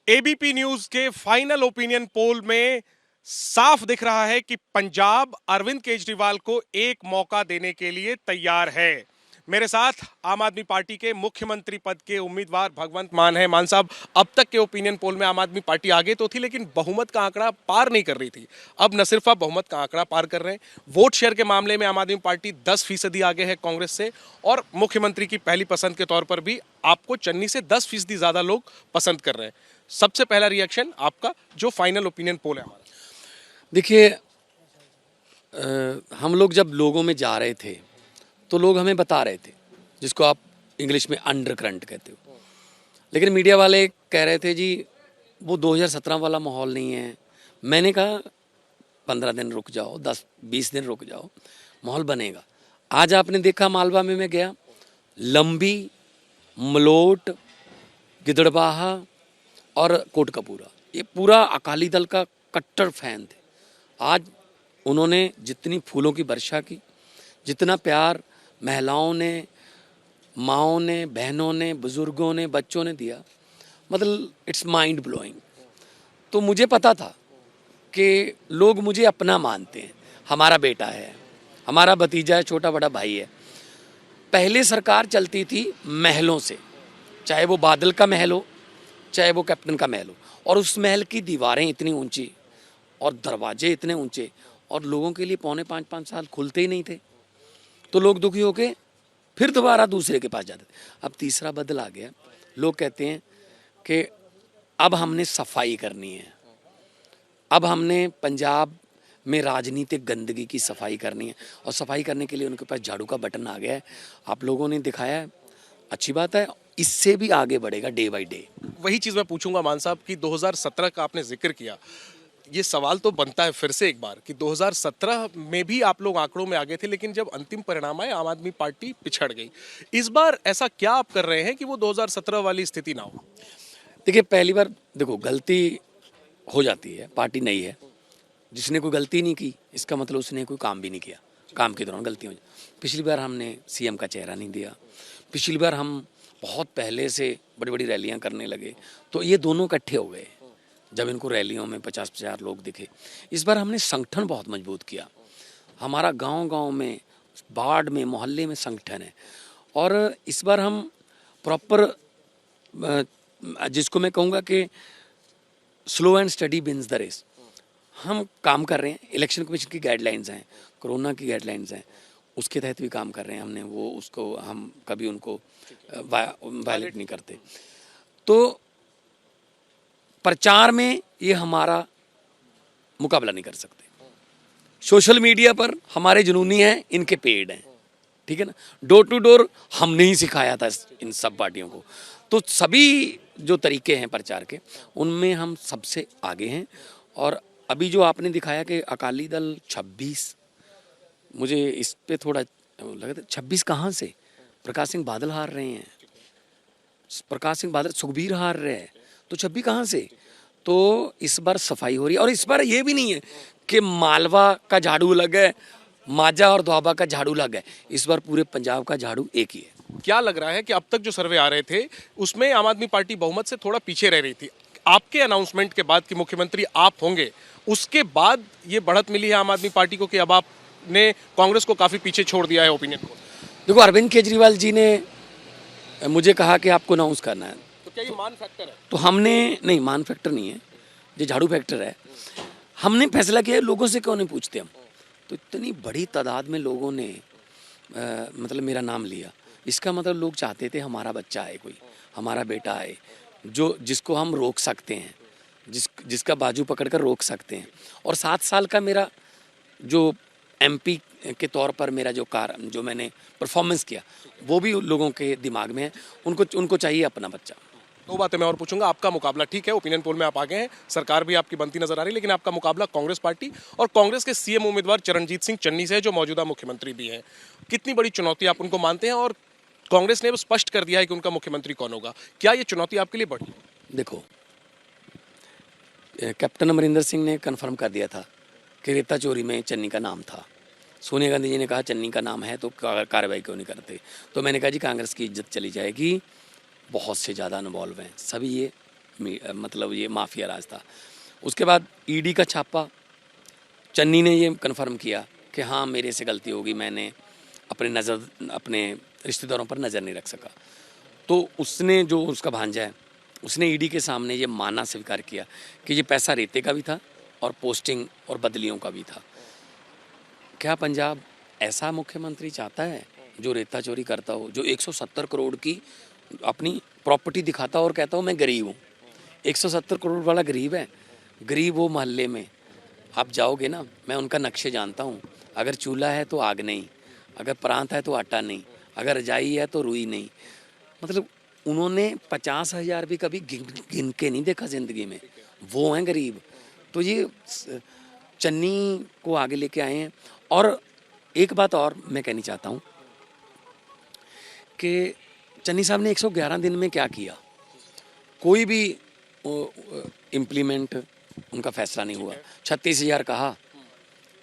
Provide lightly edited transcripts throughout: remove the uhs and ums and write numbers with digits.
ABP news के final opinion poll में साफ दिख रहा है कि पंजाब अरविंद केजरीवाल को एक मौका देने के लिए तैयार है। मेरे साथ आम आदमी पार्टी के मुख्यमंत्री पद के उम्मीदवार भगवंत मान है। मान साहब, अब तक के ओपिनियन पोल में आम आदमी पार्टी आगे तो थी, लेकिन बहुमत का आंकड़ा पार नहीं कर रही थी। अब न सिर्फ आप बहुमत का आंकड़ा पार कर रहे हैं, वोट शेयर के मामले में आम आदमी पार्टी 10% आगे है कांग्रेस से, और मुख्यमंत्री की पहली पसंद के तौर पर भी आपको चन्नी से 10% ज्यादा लोग पसंद कर रहे हैं। सबसे पहला रिएक्शन आपका, जो फाइनल ओपिनियन पोल है हमारा। देखिए, हम लोग जब लोगों में जा रहे थे तो लोग हमें बता रहे थे, जिसको आप इंग्लिश में अंडर करंट कहते हो, लेकिन मीडिया वाले कह रहे थे जी वो 2017 वाला माहौल नहीं है। मैंने कहा 15 दिन रुक जाओ, 10-20 दिन रुक जाओ, माहौल बनेगा। आज आपने देखा मालवा में मैं गया, लंबी, मलोट, गिदड़बाहा और कोटकपूरा, ये पूरा अकाली दल का कट्टर फैन थे। आज उन्होंने जितनी फूलों की वर्षा की, जितना प्यार महिलाओं ने, माँओं ने, बहनों ने, बुजुर्गों ने, बच्चों ने दिया, मतलब इट्स माइंड ब्लोइंग। तो मुझे पता था कि लोग मुझे अपना मानते हैं, हमारा बेटा है, हमारा भतीजा है, छोटा बड़ा भाई है। पहले सरकार चलती थी महलों से, चाहे वो बादल का महल हो, चाहे वो कैप्टन का महल हो, और उस महल की दीवारें इतनी ऊंची और दरवाजे इतने ऊंचे, और लोगों के लिए 4.5-5 साल खुलते ही नहीं थे। तो लोग दुखी होके फिर दोबारा दूसरे के पास जाते थे। अब तीसरा बदल आ गया, लोग कहते हैं कि अब हमने सफाई करनी है, अब हमने पंजाब में राजनीतिक गंदगी की सफाई करनी है, और सफाई करने के लिए उनके पास झाड़ू का बटन आ गया है। आप लोगों ने दिखाया है, अच्छी बात है, इससे भी आगे बढ़ेगा डे बाई डे। वही चीज मैं पूछूंगा मान साहब कि 2017 का आपने जिक्र किया, ये सवाल तो बनता है फिर से एक बार कि 2017 में भी आप लोग आंकड़ों में आगे थे, लेकिन जब अंतिम परिणाम आए आम आदमी पार्टी पिछड़ गई। इस बार ऐसा क्या आप कर रहे हैं कि वो 2017 वाली स्थिति ना हो? देखिए, पहली बार देखो गलती हो जाती है, पार्टी नई है, जिसने कोई गलती नहीं की इसका मतलब उसने कोई काम भी नहीं किया, काम के दौरान गलती हो जाए। पिछली बार हमने सीएम का चेहरा नहीं दिया, पिछली बार हम बहुत पहले से बड़ी बड़ी रैलियां करने लगे, तो ये दोनों इकट्ठे हो गए जब इनको रैलियों में 50-50 लोग दिखे। इस बार हमने संगठन बहुत मजबूत किया, हमारा गांव गांव में, वार्ड में, मोहल्ले में संगठन है। और इस बार हम प्रॉपर, जिसको मैं कहूँगा कि slow and steady wins the race, हम काम कर रहे हैं। इलेक्शन कमीशन की गाइडलाइंस हैं, कोरोना की गाइडलाइंस हैं, उसके तहत भी काम कर रहे हैं हमने, वो उसको हम कभी उनको वायलेट नहीं करते। तो प्रचार में ये हमारा मुकाबला नहीं कर सकते। सोशल मीडिया पर हमारे जुनूनी हैं, इनके पेड हैं, ठीक है ना। डोर टू डोर हमने ही सिखाया था इन सब पार्टियों को। तो सभी जो तरीके हैं प्रचार के, उनमें हम सबसे आगे हैं। और अभी जो आपने दिखाया कि अकाली दल 26, मुझे इस पे थोड़ा लगा था, 26 कहाँ से? प्रकाश सिंह बादल हार रहे हैं, प्रकाश सिंह बादल, सुखबीर हार रहे हैं, तो 26 कहाँ से? तो इस बार सफाई हो रही है। और इस बार ये भी नहीं है कि मालवा का झाड़ू लग है, माजा और दोआबा का झाड़ू लग है, इस बार पूरे पंजाब का झाड़ू एक ही है। क्या लग रहा है कि अब तक जो सर्वे आ रहे थे उसमें आम आदमी पार्टी बहुमत से थोड़ा पीछे रह रही थी, आपके अनाउंसमेंट के बाद कि मुख्यमंत्री आप होंगे, उसके बाद ये बढ़त मिली है आम आदमी पार्टी को कि अब आपने कांग्रेस को काफी पीछे छोड़ दिया है ओपिनियन को? देखो, अरविंद केजरीवाल जी ने मुझे कहा कि आपको अनाउंस करना है, तो क्या ये मान फैक्टर है? तो हमने, नहीं मान फैक्टर नहीं है, ये झाड़ू फैक्टर है। हमने फैसला किया, लोगों से क्यों नहीं पूछते हम। तो इतनी बड़ी तादाद में लोगों ने मतलब मेरा नाम लिया, इसका मतलब लोग चाहते थे हमारा बच्चा आए, कोई हमारा बेटा आए, जो जिसको हम रोक सकते हैं, जिसका बाजू पकड़कर रोक सकते हैं। और 7 साल का मेरा जो एमपी के तौर पर मेरा जो मैंने परफॉर्मेंस किया, वो भी लोगों के दिमाग में है। उनको चाहिए अपना बच्चा। दो बातें मैं और पूछूंगा। आपका मुकाबला, ठीक है ओपिनियन पोल में आप आगे हैं, सरकार भी आपकी बनती नजर आ रही है, लेकिन आपका मुकाबला कांग्रेस पार्टी और कांग्रेस के सीएम उम्मीदवार चरणजीत सिंह चन्नी से है, जो मौजूदा मुख्यमंत्री भी हैं। कितनी बड़ी चुनौती आप उनको मानते हैं, और कांग्रेस ने स्पष्ट कर दिया है कि उनका मुख्यमंत्री कौन होगा, क्या ये चुनौती आपके लिए बढ़ी? देखो, कैप्टन अमरिंदर सिंह ने कन्फर्म कर दिया था कि रेता चोरी में चन्नी का नाम था। सोनिया गांधी जी ने कहा चन्नी का नाम है तो कार्रवाई क्यों नहीं करते। तो मैंने कहा जी कांग्रेस की इज्जत चली जाएगी, बहुत से ज़्यादा इन्वॉल्व हैं, सभी ये मतलब ये माफिया राज था। उसके बाद ईडी का छापा, चन्नी ने ये कन्फर्म किया कि हाँ मेरे से गलती होगी, मैंने अपने रिश्तेदारों पर नज़र नहीं रख सका। तो उसने, जो उसका भांजा है, उसने ईडी के सामने ये माना स्वीकार किया कि ये पैसा रेते का भी था और पोस्टिंग और बदलियों का भी था। क्या पंजाब ऐसा मुख्यमंत्री चाहता है जो रेता चोरी करता हो, जो 170 करोड़ की अपनी प्रॉपर्टी दिखाता हो और कहता हो मैं गरीब हूँ? 170 करोड़ वाला गरीब है। गरीब वो मोहल्ले में आप जाओगे ना, मैं उनका नक्शे जानता हूँ। अगर चूल्हा है तो आग नहीं, अगर प्रांत है तो आटा नहीं, अगर रजाई है तो रुई नहीं। मतलब उन्होंने 50,000 भी कभी गिन के नहीं देखा ज़िंदगी में। वो हैं गरीब। तो ये चन्नी को आगे लेके आए हैं। और एक बात और मैं कहनी चाहता हूँ कि चन्नी साहब ने 111 दिन में क्या किया? कोई भी इम्प्लीमेंट उनका फैसला नहीं हुआ। 36,000 कहा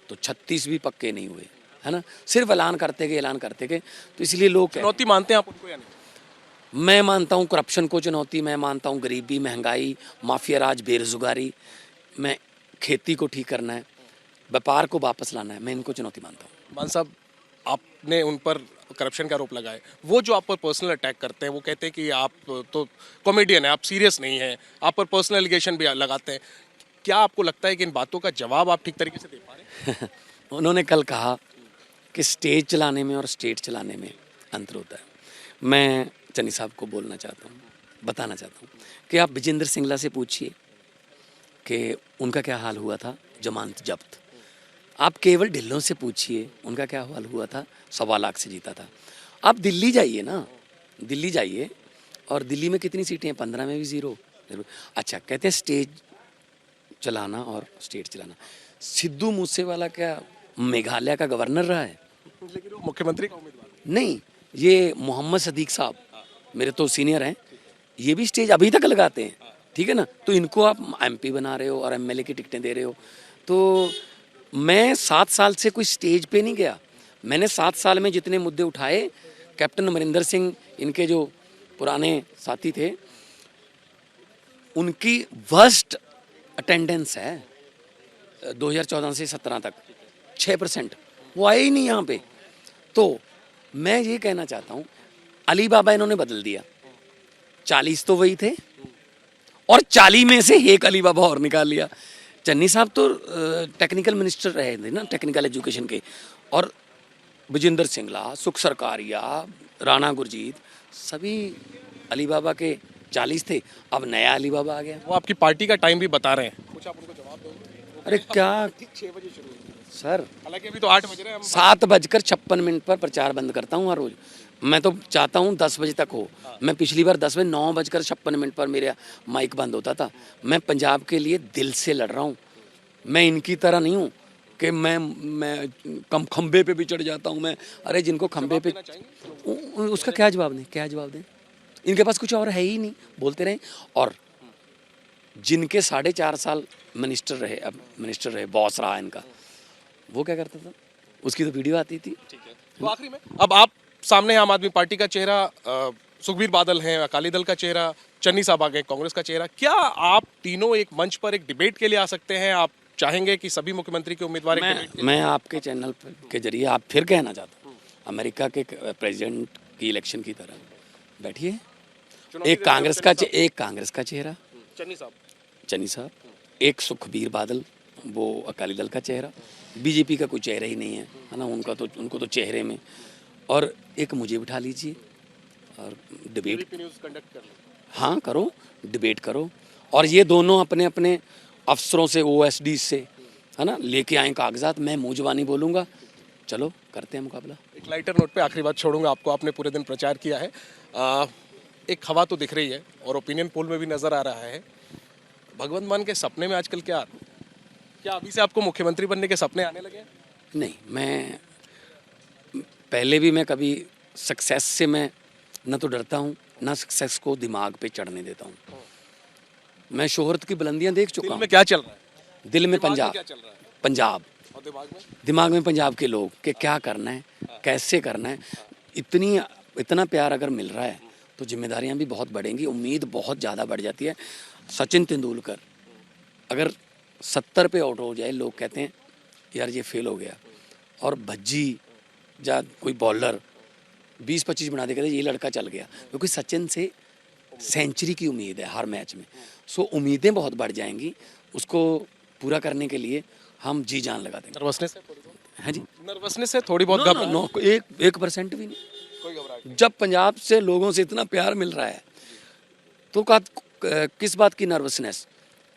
तो 36 भी पक्के नहीं हुए, है ना? सिर्फ ऐलान करते गए। तो इसलिए लोग चुनौती मानते हैं आप उनको या नहीं? मैं मानता हूँ करप्शन को चुनौती, मैं मानता हूँ गरीबी, महंगाई, माफिया राज, बेरोजगारी, मैं खेती को ठीक करना है, व्यापार को वापस लाना है, मैं इनको चुनौती मानता हूँ। मान साहब, आपने उन पर करप्शन का आरोप लगाए, वो जो आप पर पर्सनल अटैक करते हैं, वो कहते हैं कि आप तो कॉमेडियन है, आप सीरियस नहीं हैं, आप पर पर्सनल एलिगेशन भी लगाते हैं। क्या आपको लगता है कि इन बातों का जवाब आप ठीक तरीके से दे पा रहे हैं? उन्होंने कल कहा कि स्टेज चलाने में और स्टेट चलाने में अंतर होता है। मैं चन्नी साहब को बोलना चाहता हूँ, बताना चाहता हूँ कि आप विजेंद्र सिंगला से पूछिए कि उनका क्या हाल हुआ था जमानत जब्त। आप केवल ढिल्लों से पूछिए उनका क्या हाल हुआ था, 1.25 लाख से जीता था। आप दिल्ली जाइए ना, दिल्ली जाइए, और दिल्ली में कितनी सीटें हैं? 15 में भी ज़ीरो। अच्छा, कहते हैं स्टेज चलाना और स्टेट चलाना। सिद्धू मूसेवाला क्या मेघालय का गवर्नर रहा है? लेकिन वो मुख्यमंत्री का उम्मीदवार नहीं, ये मोहम्मद सदीक साहब मेरे तो सीनियर हैं, ये भी स्टेज अभी तक लगाते हैं, ठीक है ना? तो इनको आप एमपी बना रहे हो और एमएलए की टिकटें दे रहे हो। तो मैं 7 साल से कोई स्टेज पे नहीं गया। मैंने 7 साल में जितने मुद्दे उठाए, कैप्टन अमरिंदर सिंह, इनके जो पुराने साथी थे, उनकी वर्स्ट अटेंडेंस है 2014 से 17 तक 6%। वो आए ही नहीं यहाँ पे। तो मैं ये कहना चाहता हूँ, अली बाबा इन्होंने बदल दिया। 40 तो वही थे और 40 में से एक अली बाबा और निकाल लिया। चन्नी साहब तो टेक्निकल मिनिस्टर रहे थे ना, टेक्निकल एजुकेशन के, और विजेंद्र सिंगला, सुख सरकारिया, राणा गुरजीत, सभी अली बाबा के 40 थे। अब नया अली बाबा आ गया। वो आपकी पार्टी का टाइम भी बता रहे हैं, कुछ आप उनको जवाब दो। अरे क्या 6 बजे शुरू होती है सर, हालांकि अभी तो 8 बज रहे हैं। 7:56 पर प्रचार बंद करता हूँ हर रोज। मैं तो चाहता हूँ 10 बजे तक हो। मैं पिछली बार 10 बजे 9:56 पर मेरा माइक बंद होता था। मैं पंजाब के लिए दिल से लड़ रहा हूँ। मैं इनकी तरह नहीं हूँ कि मैं खंबे पे भी चढ़ जाता हूँ। मैं, अरे जिनको खंबे पे, उसका क्या जवाब दें, क्या जवाब दें? इनके पास कुछ और है ही नहीं, बोलते रहें। और जिनके 4.5 साल मिनिस्टर रहे, बॉस रहा इनका, वो क्या करता था? उसकी तो वीडियो आती थी। तो आखिरी में, अब आप सामने आम आदमी पार्टी का चेहरा सुखबीर बादल हैं, अकाली दल का चेहरा चन्नी साहब आ गए, कांग्रेस का चेहरा। क्या आप तीनों एक मंच पर एक डिबेट के लिए आ सकते हैं? आप चाहेंगे कि सभी मुख्यमंत्री के उम्मीदवार एक डिबेट के लिए? मैं आपके चैनल के जरिए आप फिर कहना चाहता हूँ, अमेरिका के प्रेसिडेंट की इलेक्शन की तरह बैठिए। एक कांग्रेस का चेहरा चन्नी साहब, एक सुखबीर बादल, वो अकाली दल का चेहरा, बीजेपी का कोई चेहरा ही नहीं है ना, उनको तो चेहरे में, और एक मुझे बिठा लीजिए और डिबेट कंडक्ट कर लो। हाँ करो, डिबेट करो। और ये दोनों अपने अपने अफसरों से, ओएसडी से, है ना, लेके आए कागजात। मैं मुँह जुबानी बोलूँगा, चलो करते हैं मुकाबला। एक लाइटर नोट पे आखिरी बात छोड़ूंगा आपको, आपने पूरे दिन प्रचार किया है, एक हवा तो दिख रही है और ओपिनियन पोल में भी नजर आ रहा है। भगवंत मान के सपने में आजकल क्या अभी से आपको मुख्यमंत्री बनने के सपने आने लगे हैं? नहीं, मैं पहले भी मैं कभी सक्सेस से मैं न तो डरता हूँ, ना सक्सेस को दिमाग पे चढ़ने देता हूँ। मैं शोहरत की बुलंदियाँ देख चुका दिल हूँ। में क्या चल रहा है? दिल में दिमाग पंजाब, क्या चल रहा है? पंजाब, और दिमाग में पंजाब के लोग कि क्या करना है, कैसे करना है। इतना प्यार अगर मिल रहा है तो जिम्मेदारियां भी बहुत बढ़ेंगी, उम्मीद बहुत ज़्यादा बढ़ जाती है। सचिन तेंदुलकर अगर 70 पे आउट हो जाए, लोग कहते हैं यार ये फेल हो गया, और भज्जी या कोई बॉलर 20-25 बना देगा, ये लड़का चल गया, क्योंकि सचिन से सेंचुरी की उम्मीद है हर मैच में। सो उम्मीदें बहुत बढ़ जाएंगी, उसको पूरा करने के लिए हम जी जान लगा देंगे। नर्वसनेस हाँ जी, नर्वसनेस है थोड़ी बहुत। नो, नो, नो, 1% भी नहीं। कोई घबराहट नहीं। जब पंजाब से लोगों से इतना प्यार मिल रहा है तो किस बात की नर्वसनेस।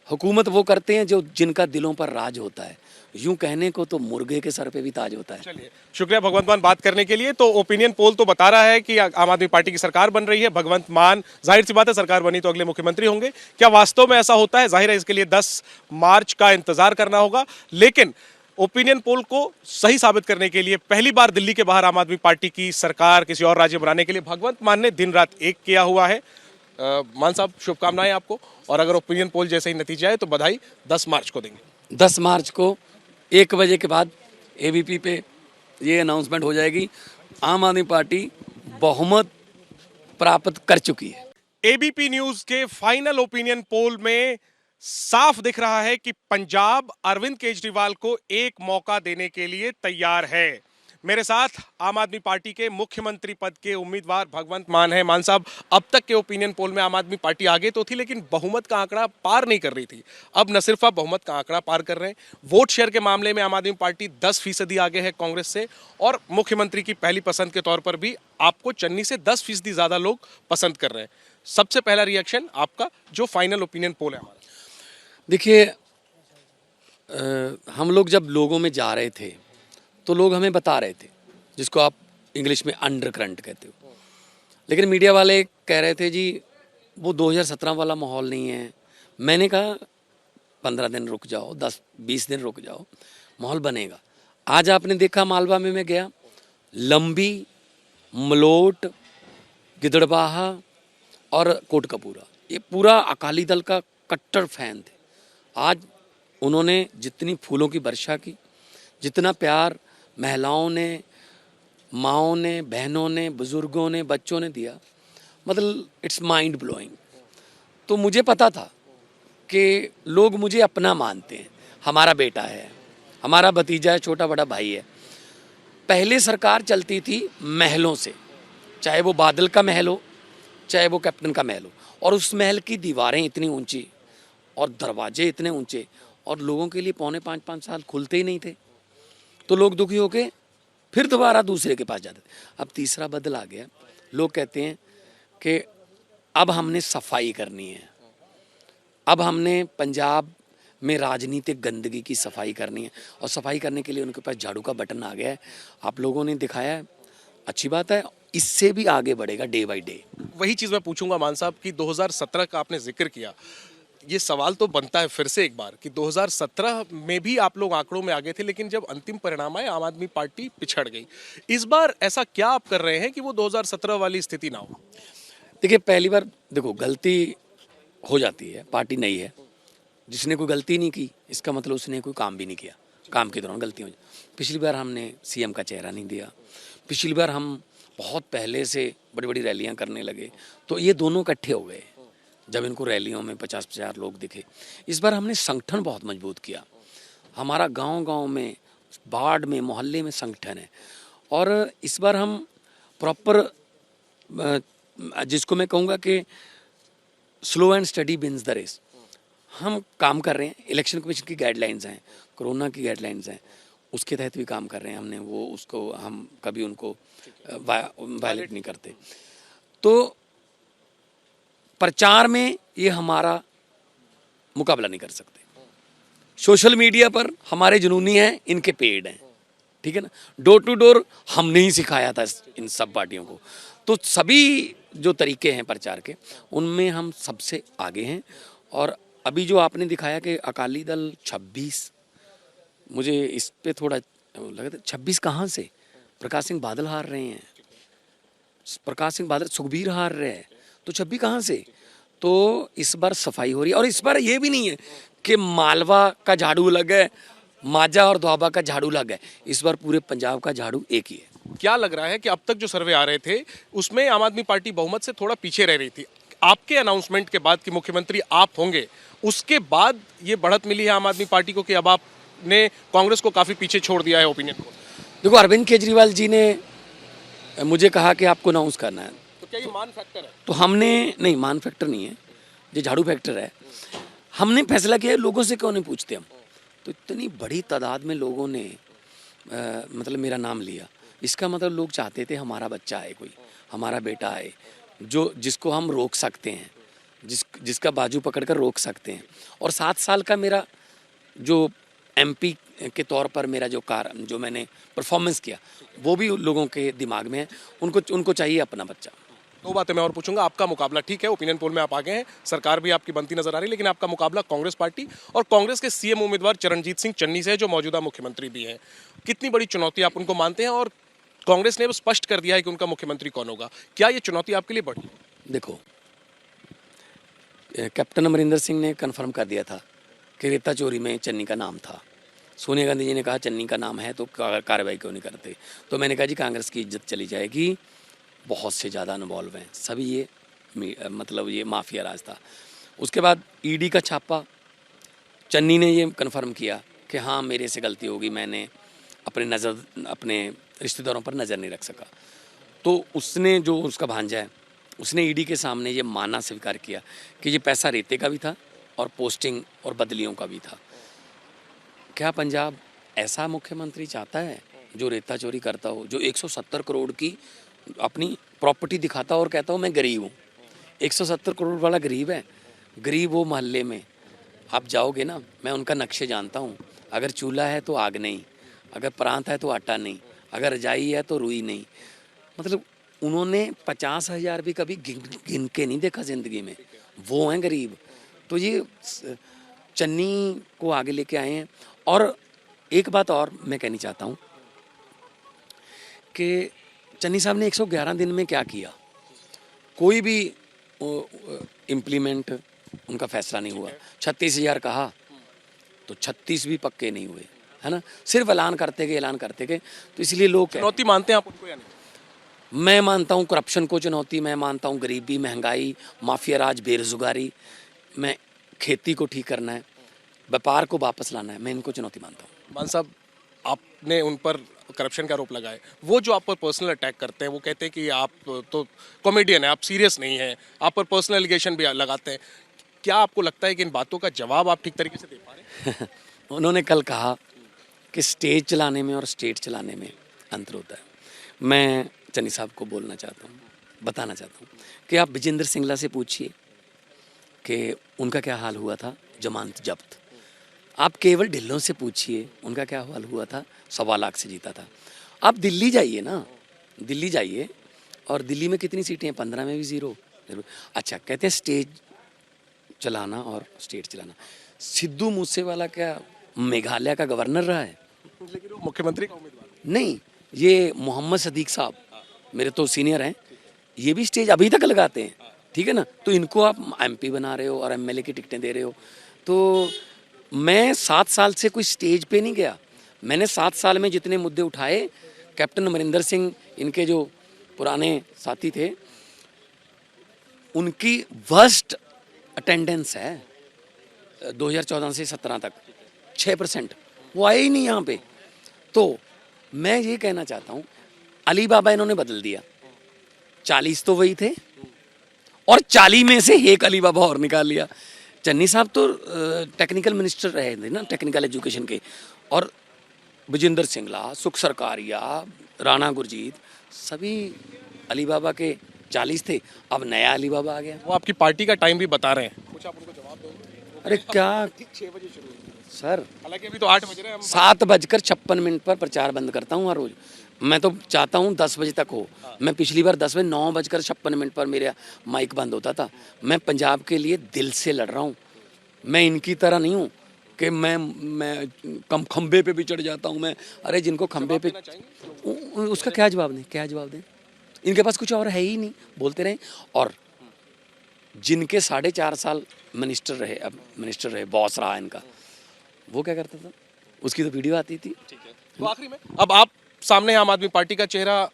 हुकूमत वो करते हैं जो जिनका दिलों पर राज होता है, यूं कहने को तो मुर्गे के सर पे भी ताज होता है। चलिए, शुक्रिया भगवंत मान बात करने के लिए। तो ओपिनियन पोल तो बता रहा है कि आम आदमी पार्टी की सरकार बन रही है। भगवंत मान, जाहिर सी बात है सरकार बनी तो अगले मुख्यमंत्री होंगे। क्या वास्तव में ऐसा होता है? जाहिर है इसके लिए 10 मार्च का इंतजार करना होगा। लेकिन ओपिनियन पोल को सही साबित करने के लिए पहली बार दिल्ली के बाहर आम आदमी पार्टी की सरकार किसी और राज्य बनाने के लिए भगवंत मान ने दिन रात एक किया हुआ है। मान साहब, शुभकामनाएं आपको, और अगर ओपिनियन पोल जैसे ही नतीजा है तो बधाई 10 मार्च को देंगे। 10 मार्च को 1 बजे के बाद एबीपी पे ये अनाउंसमेंट हो जाएगी, आम आदमी पार्टी बहुमत प्राप्त कर चुकी है। एबीपी न्यूज के फाइनल ओपिनियन पोल में साफ दिख रहा है कि पंजाब अरविंद केजरीवाल को एक मौका देने के लिए तैयार है। मेरे साथ आम आदमी पार्टी के मुख्यमंत्री पद के उम्मीदवार भगवंत मान है। मान साहब, अब तक के ओपिनियन पोल में आम आदमी पार्टी आगे तो थी, लेकिन बहुमत का आंकड़ा पार नहीं कर रही थी। अब न सिर्फ आप बहुमत का आंकड़ा पार कर रहे हैं, वोट शेयर के मामले में आम आदमी पार्टी 10% आगे है कांग्रेस से, और मुख्यमंत्री की पहली पसंद के तौर पर भी आपको चन्नी से 10% ज्यादा लोग पसंद कर रहे हैं। सबसे पहला रिएक्शन आपका, जो फाइनल ओपिनियन पोल है हमारा। देखिए, हम लोग जब लोगों में जा रहे थे तो लोग हमें बता रहे थे, जिसको आप इंग्लिश में अंडर करंट कहते हो, लेकिन मीडिया वाले कह रहे थे जी वो 2017 वाला माहौल नहीं है। मैंने कहा 15 दिन रुक जाओ, 10-20 दिन रुक जाओ, माहौल बनेगा। आज आपने देखा मालवा में मैं गया, लंबी, मलोट, गिदड़बाहा और कोटकपूरा, ये पूरा अकाली दल का कट्टर फैन थे। आज उन्होंने जितनी फूलों की वर्षा की, जितना प्यार महिलाओं ने, माँओं ने, बहनों ने, बुजुर्गों ने, बच्चों ने दिया, मतलब इट्स माइंड ब्लोइंग। तो मुझे पता था कि लोग मुझे अपना मानते हैं, हमारा बेटा है, हमारा भतीजा है, छोटा बड़ा भाई है। पहले सरकार चलती थी महलों से, चाहे वो बादल का महल हो, चाहे वो कैप्टन का महल हो, और उस महल की दीवारें इतनी ऊंची और दरवाजे इतने ऊंचे, और लोगों के लिए 4.5-5 साल खुलते ही नहीं थे, तो लोग दुखी होके फिर दोबारा दूसरे के पास जाते थे। अब तीसरा बदल आ गया, लोग कहते हैं कि अब हमने सफाई करनी है, अब हमने पंजाब में राजनीतिक गंदगी की सफाई करनी है, और सफाई करने के लिए उनके पास झाड़ू का बटन आ गया है। आप लोगों ने दिखाया है, अच्छी बात है, इससे भी आगे बढ़ेगा डे बाय डे। वही चीज मैं पूछूंगा मान साहब कि 2017 का आपने जिक्र किया, ये सवाल तो बनता है फिर से एक बार कि 2017 में भी आप लोग आंकड़ों में आगे थे, लेकिन जब अंतिम परिणाम आए आम आदमी पार्टी पिछड़ गई। इस बार ऐसा क्या आप कर रहे हैं कि वो 2017 वाली स्थिति ना हो? देखिए, पहली बार देखो गलती हो जाती है, पार्टी नई है, जिसने कोई गलती नहीं की इसका मतलब उसने कोई काम भी नहीं किया, काम के दौरान गलती हो जाए। पिछली बार हमने सीएम का चेहरा नहीं दिया, पिछली बार हम बहुत पहले से बड़ी बड़ी रैलियां करने लगे, तो ये दोनों इकट्ठे हो गए जब इनको रैलियों में 50,000 लोग दिखे। इस बार हमने संगठन बहुत मजबूत किया, हमारा गांव-गांव में, वार्ड में, मोहल्ले में संगठन है, और इस बार हम प्रॉपर, जिसको मैं कहूँगा कि slow and steady wins the race, हम काम कर रहे हैं। इलेक्शन कमीशन की गाइडलाइंस हैं, कोरोना की गाइडलाइंस हैं, उसके तहत भी काम कर रहे हैं हमने, वो उसको हम कभी उनको वायलेट नहीं करते। तो प्रचार में ये हमारा मुकाबला नहीं कर सकते। सोशल मीडिया पर हमारे जुनूनी हैं, इनके पेड हैं, ठीक है ना। डोर टू डोर हमने ही सिखाया था इन सब पार्टियों को, तो सभी जो तरीके हैं प्रचार के, उनमें हम सबसे आगे हैं। और अभी जो आपने दिखाया कि अकाली दल 26, मुझे इस पे थोड़ा लगा था, 26 कहाँ से? प्रकाश सिंह बादल हार रहे हैं, प्रकाश सिंह बादल, सुखबीर हार रहे हैं, तो 26 कहाँ से? तो इस बार सफाई हो रही है। और इस बार ये भी नहीं है कि मालवा का झाड़ू लग है, माजा और दोआबा का झाड़ू लग है, इस बार पूरे पंजाब का झाड़ू एक ही है। क्या लग रहा है कि अब तक जो सर्वे आ रहे थे उसमें आम आदमी पार्टी बहुमत से थोड़ा पीछे रह रही थी, आपके अनाउंसमेंट के बाद कि मुख्यमंत्री आप होंगे, उसके बाद ये बढ़त मिली है आम आदमी पार्टी को कि अब आपने कांग्रेस को काफी पीछे छोड़ दिया है ओपिनियन को? देखो, अरविंद केजरीवाल जी ने मुझे कहा कि आपको अनाउंस करना है, तो क्या ये मान फैक्टर है? तो हमने, नहीं मान फैक्टर नहीं है, ये झाड़ू फैक्टर है। हमने फैसला किया लोगों से क्यों नहीं पूछते हम। तो इतनी बड़ी तादाद में लोगों ने मतलब मेरा नाम लिया, इसका मतलब लोग चाहते थे हमारा बच्चा आए, कोई हमारा बेटा आए, जो जिसको हम रोक सकते हैं, जिसका बाजू पकड़कर रोक सकते हैं। और 7 साल का मेरा जो एमपी के तौर पर मेरा जो मैंने परफॉर्मेंस किया, वो भी लोगों के दिमाग में है। उनको चाहिए अपना बच्चा। दो बातें मैं और पूछूंगा। आपका मुकाबला, ठीक है, ओपिनियन पोल में आप आगे हैं, सरकार भी आपकी बनती नजर आ रही है, लेकिन आपका मुकाबला कांग्रेस पार्टी और कांग्रेस के सीएम उम्मीदवार चरणजीत सिंह चन्नी से है, जो मौजूदा मुख्यमंत्री भी हैं। कितनी बड़ी चुनौती आप उनको मानते हैं? और कांग्रेस ने अब स्पष्ट कर दिया है कि उनका मुख्यमंत्री कौन होगा। क्या ये चुनौती आपके लिए बड़ी है? देखो, कैप्टन अमरिंदर सिंह ने कन्फर्म कर दिया था कि रेता चोरी में चन्नी का नाम था। सोनिया गांधी जी ने कहा चन्नी का नाम है तो कार्रवाई क्यों नहीं करते। तो मैंने कहा जी कांग्रेस की इज्जत चली जाएगी, बहुत से ज़्यादा इन्वॉल्व हैं सभी, ये मतलब ये माफिया राज था। उसके बाद ईडी का छापा, चन्नी ने ये कन्फर्म किया कि हाँ मेरे से गलती होगी, मैंने अपने रिश्तेदारों पर नज़र नहीं रख सका। तो उसने, जो उसका भांजा है, उसने ईडी के सामने ये मानना स्वीकार किया कि ये पैसा रेते का भी था और पोस्टिंग और बदलियों का भी था। क्या पंजाब ऐसा मुख्यमंत्री चाहता है जो रेता चोरी करता हो, जो 170 करोड़ की अपनी प्रॉपर्टी दिखाता हो और कहता हो मैं गरीब हूँ? 170 करोड़ वाला गरीब है। गरीब वो मोहल्ले में आप जाओगे ना, मैं उनका नक्शे जानता हूँ। अगर चूल्हा है तो आग नहीं, अगर प्रांत है तो आटा नहीं, अगर रजाई है तो रुई नहीं। मतलब उन्होंने 50,000 भी कभी गिन के नहीं देखा ज़िंदगी में, वो हैं गरीब। तो ये चन्नी को आगे लेके आए हैं। और एक बात और मैं कहनी चाहता हूँ कि चन्नी साहब ने 111 दिन में क्या किया, कोई भी इम्प्लीमेंट उनका फैसला नहीं हुआ। 36,000 कहा तो 36 भी पक्के नहीं हुए, है ना, सिर्फ ऐलान करते गए। तो इसलिए लोग चुनौती मानते हैं आप उनको या नहीं? मैं मानता हूँ करप्शन को चुनौती, मैं मानता हूँ गरीबी, महंगाई, माफिया राज, बेरोजगारी, मैं खेती को ठीक करना है, व्यापार को वापस लाना है, मैं इनको चुनौती मानता हूँ। मान साहब, आपने उन पर करप्शन का आरोप लगाए, वो जो आप पर पर्सनल अटैक करते हैं, वो कहते हैं कि आप तो कॉमेडियन है, आप सीरियस नहीं हैं, आप पर पर्सनल एलिगेशन भी लगाते हैं। क्या आपको लगता है कि इन बातों का जवाब आप ठीक तरीके से दे पा रहे हैं? उन्होंने कल कहा कि स्टेज चलाने में और स्टेट चलाने में अंतर होता है। मैं चन्नी साहब को बोलना चाहता हूँ, बताना चाहता हूँ कि आप विजेंद्र सिंगला से पूछिए कि उनका क्या हाल हुआ था जमानत जब्त। आप केवल ढिल्लों से पूछिए उनका क्या हाल हुआ था, 1.25 लाख से जीता था। आप दिल्ली जाइए ना, दिल्ली जाइए, और दिल्ली में कितनी सीटें हैं? 15 में भी 0। अच्छा, कहते हैं स्टेज चलाना और स्टेट चलाना। सिद्धू मूसेवाला क्या मेघालय का गवर्नर रहा है? लेकिन वो मुख्यमंत्री का उम्मीदवार नहीं, ये मोहम्मद सदीक साहब मेरे तो सीनियर हैं, ये भी स्टेज अभी तक लगाते हैं, ठीक है ना। तो इनको आप एमपी बना रहे हो और एमएलए की टिकटें दे रहे हो। तो मैं 7 साल से कोई स्टेज पे नहीं गया। मैंने 7 साल में जितने मुद्दे उठाए, कैप्टन अमरिंदर सिंह, इनके जो पुराने साथी थे, उनकी वर्स्ट अटेंडेंस है 2014 से 17 तक 6%, वो आए ही नहीं यहाँ पे। तो मैं ये कहना चाहता हूँ, अली बाबा इन्होंने बदल दिया, 40 तो वही थे और 40 में से एक अली बाबा और निकाल लिया। चन्नी साहब तो टेक्निकल मिनिस्टर रहे थे ना, टेक्निकल एजुकेशन के, और विजेंद्र सिंगला, सुख सरकारिया, राणा गुरजीत, सभी अली बाबा के 40 थे। अब नया अली बाबा आ गया। वो आपकी पार्टी का टाइम भी बता रहे हैं, कुछ आप उनको जवाब दोगे? अरे क्या 6 बजे शुरू होगी सर, हालांकि अभी तो 8 बज रहे हैं। 7:56 पर प्रचार बंद करता हूँ हर रोज। मैं तो चाहता हूँ 10 बजे तक हो। मैं पिछली बार 10 बजे 9:56 पर मेरा माइक बंद होता था। मैं पंजाब के लिए दिल से लड़ रहा हूँ। मैं इनकी तरह नहीं हूँ कि मैं कम खंबे पे भी चढ़ जाता हूँ। मैं, अरे जिनको खंबे पे, उसका क्या जवाब दें, क्या जवाब दें? इनके पास कुछ और है ही नहीं, बोलते रहें। और जिनके 4.5 साल मिनिस्टर रहे, बॉस रहा इनका, वो क्या करता था, उसकी तो वीडियो आती थी। ठीक है, तो आखिरी में अब आप सामने आम आदमी पार्टी का चेहरा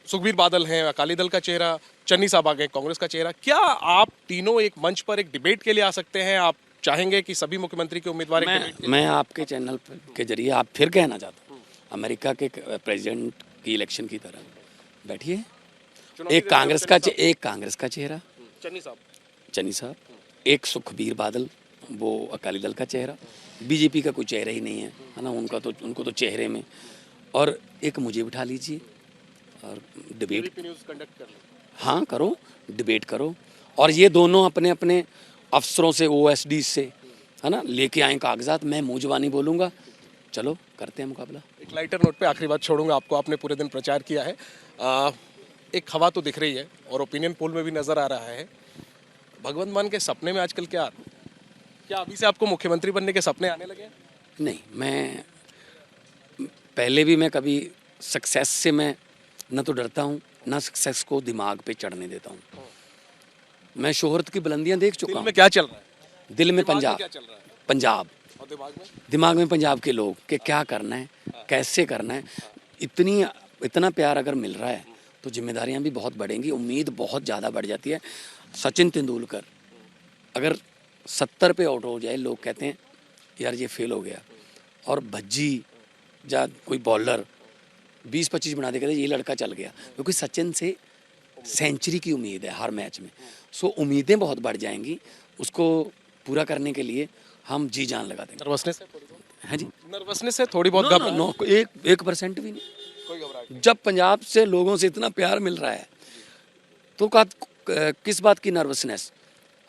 सुखबीर बादल हैं अकाली दल का चेहरा, चन्नी साहब आ गए कांग्रेस का चेहरा। क्या आप तीनों एक मंच पर एक डिबेट के लिए आ सकते हैं? आप चाहेंगे कि सभी मुख्यमंत्री के उम्मीदवार एक डिबेट के लिए? मैं आपके चैनल के जरिए आप फिर कहना चाहता हूँ, अमेरिका के प्रेसिडेंट की इलेक्शन की तरह बैठिए। एक कांग्रेस का चेहरा चन्नी साहब, एक सुखबीर बादल वो अकाली दल का चेहरा, बीजेपी का कोई चेहरा ही नहीं है ना, उनको तो चेहरे में, और एक मुझे बिठा लीजिए और डिबेट कंडक्ट कर लें। हाँ करो, डिबेट करो, और ये दोनों अपने अपने अफसरों से, ओएसडी से, है ना, लेके आए कागजात, मैं मुँह जुबानी बोलूँगा, चलो करते हैं मुकाबला। एक लाइटर नोट पे आखिरी बात छोड़ूंगा आपको, आपने पूरे दिन प्रचार किया है, एक हवा तो दिख रही है और ओपिनियन पोल में भी नजर आ रहा है। भगवंत मान के सपने में आजकल क्या अभी से आपको मुख्यमंत्री बनने के सपने आने लगे हैं? नहीं, मैं पहले भी मैं कभी सक्सेस से मैं न तो डरता हूँ, ना सक्सेस को दिमाग पे चढ़ने देता हूँ। मैं शोहरत की बुलंदियाँ देख चुका दिल हूँ। में क्या चल रहा है? दिल में दिमाग पंजाब, क्या चल रहा है? पंजाब, और दिमाग में पंजाब के लोग कि क्या करना है, कैसे करना है। इतना प्यार अगर मिल रहा है तो जिम्मेदारियां भी बहुत बढ़ेंगी, उम्मीद बहुत ज़्यादा बढ़ जाती है। सचिन तेंदुलकर अगर 70 पे आउट हो जाए, लोग कहते हैं यार ये फेल हो गया, और भज्जी या कोई बॉलर 20-25 बना देगा ये लड़का चल गया, क्योंकि सचिन से सेंचुरी की उम्मीद है हर मैच में। सो उम्मीदें बहुत बढ़ जाएंगी, उसको पूरा करने के लिए हम जी जान लगा देंगे। नर्वसनेस है थोड़ी बहुत? हाँ जी, नर्वसनेस है थोड़ी बहुत? नो नो नो, 1% भी नहीं। कोई घबराहट नहीं। जब पंजाब से लोगों से इतना प्यार मिल रहा है तो किस बात की नर्वसनेस।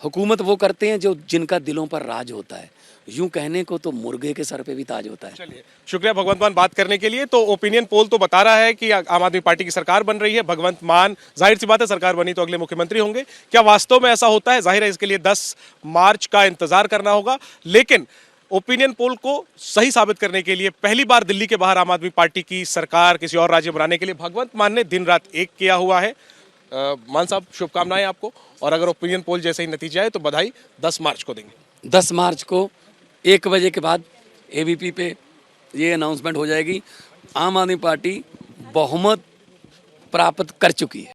हुकूमत वो करते हैं जो जिनका दिलों पर राज होता है, यूं कहने को तो मुर्गे के सर पे भी ताज होता है। चलिए, शुक्रिया भगवंत मान बात करने के लिए। तो ओपिनियन पोल तो बता रहा है कि आम आदमी पार्टी की सरकार बन रही है। भगवंत मान, जाहिर सी बात है सरकार बनी तो अगले मुख्यमंत्री होंगे। क्या वास्तव में ऐसा होता है? जाहिर है इसके लिए 10 मार्च का इंतजार करना होगा। लेकिन ओपिनियन पोल को सही साबित करने के लिए पहली बार दिल्ली के बाहर आम आदमी पार्टी की सरकार किसी और राज्य बनाने के लिए भगवंत मान ने दिन रात एक किया हुआ है। मान साहब, शुभकामनाएं आपको, और अगर ओपिनियन पोल जैसे ही नतीजे आए तो बधाई 10 मार्च को देंगे। 10 मार्च को 1 बजे के बाद एबीपी पे ये अनाउंसमेंट हो जाएगी, आम आदमी पार्टी बहुमत प्राप्त कर चुकी है।